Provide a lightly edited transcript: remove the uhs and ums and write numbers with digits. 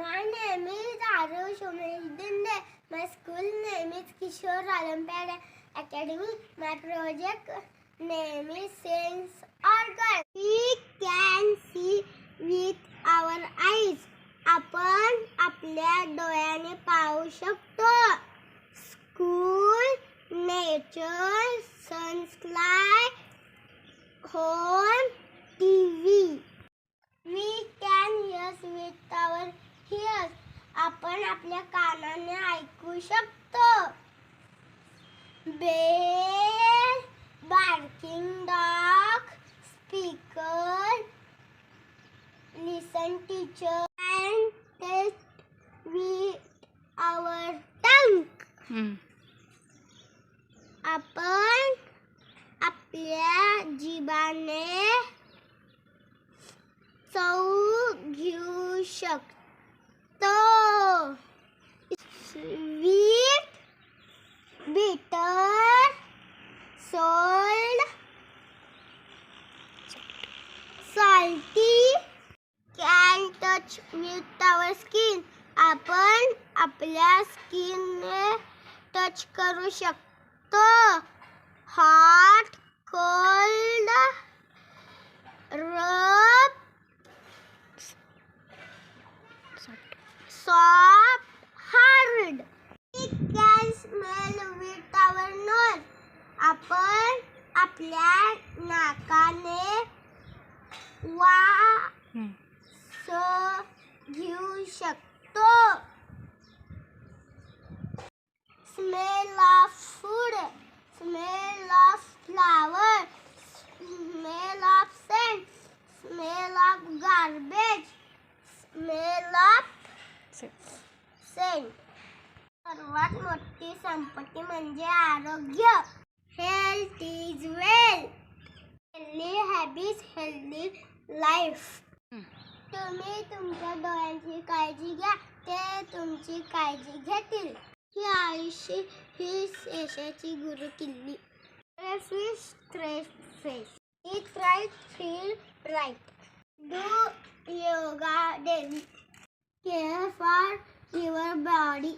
My name is Arush Umesh Dinde. My school name is Kishore Olympiad Academy. My project name is Sense Organ. We can see with our eyes. आपण आपल्या डोळ्याने पाहू शकतो. School, nature, sunlight, home, TV. We can hear with our ears. आपण आपल्या कानाने ऐकू शकतो. Bell, barking dog, speaker, listen teacher, and taste with our tongue. आपण आपल्या जिभाने चव घेऊ शकतो. Sweet, bitter, sour, salty, can touch with our skin. आपण आपल्या स्किनने टच करू शकतो. Hot, cold, rough, soft, hard. We can smell with our nose. आपण आपल्या नाकाने वास घेऊ शकतो. Smell of food, smell of flower, smell of scent, smell of garbage, smell of scent. सर्वात मोठी संपत्ती म्हणजे आरोग्य. Health is wealth. Healthy habits, healthy life. तुम्ही तुमच्या डोळ्यांची काळजी घ्या, ते तुमची काळजी घेतील. ही आयुष्य ही यशाची गुरुकिल्ली. Fish, stress, fresh. Eat right, feel right. Do yoga daily. Care for your body.